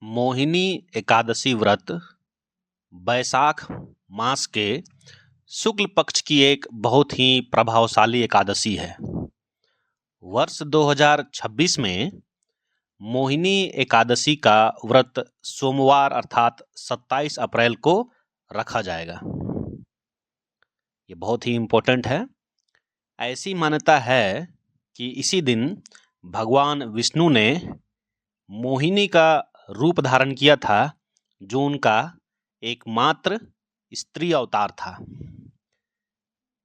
मोहिनी एकादशी व्रत बैसाख मास के शुक्ल पक्ष की एक बहुत ही प्रभावशाली एकादशी है। वर्ष 2026 में मोहिनी एकादशी का व्रत सोमवार अर्थात 27 अप्रैल को रखा जाएगा। ये बहुत ही इम्पोर्टेंट है। ऐसी मान्यता है कि इसी दिन भगवान विष्णु ने मोहिनी का रूप धारण किया था, जो उनका एकमात्र स्त्री अवतार था।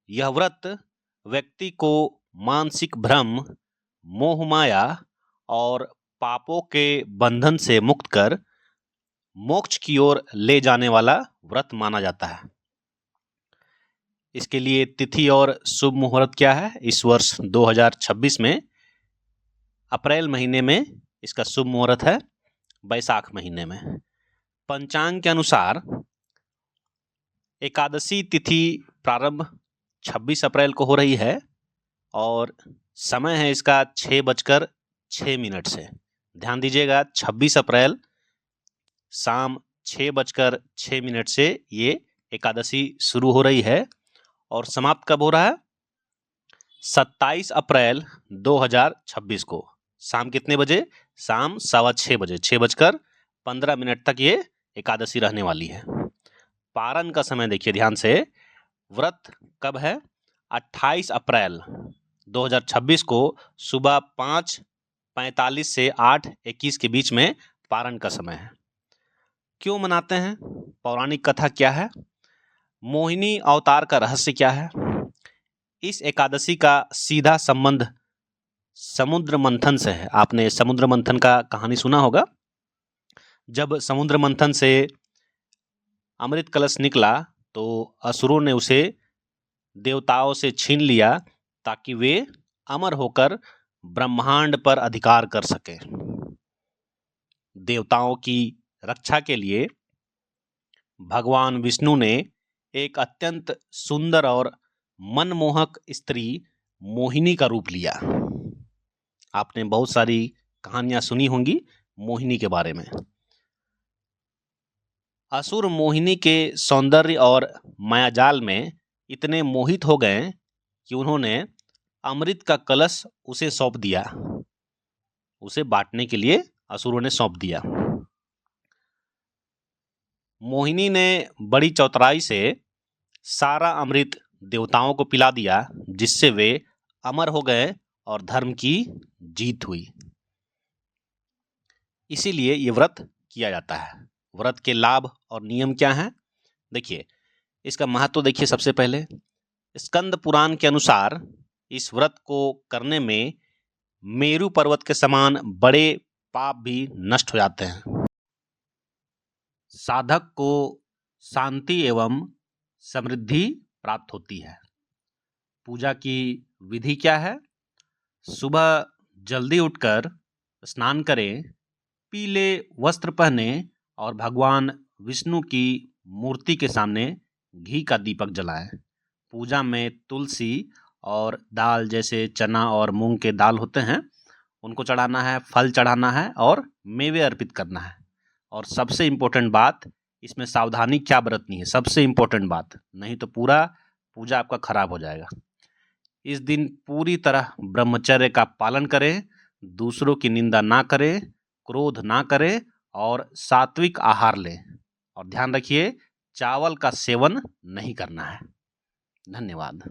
यह व्रत व्यक्ति को मानसिक भ्रम, मोह माया और पापों के बंधन से मुक्त कर मोक्ष की ओर ले जाने वाला व्रत माना जाता है। इसके लिए तिथि और शुभ मुहूर्त क्या है? इस वर्ष 2026 में अप्रैल महीने में इसका शुभ मुहूर्त है, बैसाख महीने में। पंचांग के अनुसार एकादशी तिथि प्रारंभ 26 अप्रैल को हो रही है और समय है इसका 6:06 से। ध्यान दीजिएगा, 26 अप्रैल शाम 6:06 से ये एकादशी शुरू हो रही है और समाप्त कब हो रहा है? 27 अप्रैल 2026 को शाम कितने बजे? शाम 6:15 बजे, 6:15 तक ये एकादशी रहने वाली है। पारण का समय देखिए ध्यान से, व्रत कब है? 28 अप्रैल 2026 को सुबह 5:45 से 8:21 के बीच में पारण का समय है। क्यों मनाते हैं? पौराणिक कथा क्या है? मोहिनी अवतार का रहस्य क्या है? इस एकादशी का सीधा संबंध समुद्र मंथन से है। आपने समुद्र मंथन का कहानी सुना होगा। जब समुद्र मंथन से अमृत कलश निकला तो असुरों ने उसे देवताओं से छीन लिया ताकि वे अमर होकर ब्रह्मांड पर अधिकार कर सके। देवताओं की रक्षा के लिए भगवान विष्णु ने एक अत्यंत सुंदर और मनमोहक स्त्री मोहिनी का रूप लिया। आपने बहुत सारी कहानियां सुनी होंगी मोहिनी के बारे में। असुर मोहिनी के सौंदर्य और मायाजाल में इतने मोहित हो गए कि उन्होंने अमृत का कलश उसे सौंप दिया। उसे बांटने के लिए असुरों ने सौंप दिया। मोहिनी ने बड़ी चतुराई से सारा अमृत देवताओं को पिला दिया, जिससे वे अमर हो गए और धर्म की जीत हुई। इसीलिए ये व्रत किया जाता है। व्रत के लाभ और नियम क्या हैं? देखिए, इसका महत्व देखिए। सबसे पहले स्कंद पुराण के अनुसार इस व्रत को करने में मेरु पर्वत के समान बड़े पाप भी नष्ट हो जाते हैं। साधक को शांति एवं समृद्धि प्राप्त होती है। पूजा की विधि क्या है? सुबह जल्दी उठकर स्नान करें, पीले वस्त्र पहने और भगवान विष्णु की मूर्ति के सामने घी का दीपक जलाएं। पूजा में तुलसी और दाल, जैसे चना और मूंग के दाल होते हैं, उनको चढ़ाना है, फल चढ़ाना है और मेवे अर्पित करना है। और सबसे इम्पोर्टेंट बात, इसमें सावधानी क्या बरतनी है, सबसे इम्पोर्टेंट बात, नहीं तो पूरा पूजा आपका खराब हो जाएगा। इस दिन पूरी तरह ब्रह्मचर्य का पालन करें, दूसरों की निंदा ना करें, क्रोध ना करें और सात्विक आहार लें। और ध्यान रखिए, चावल का सेवन नहीं करना है। धन्यवाद।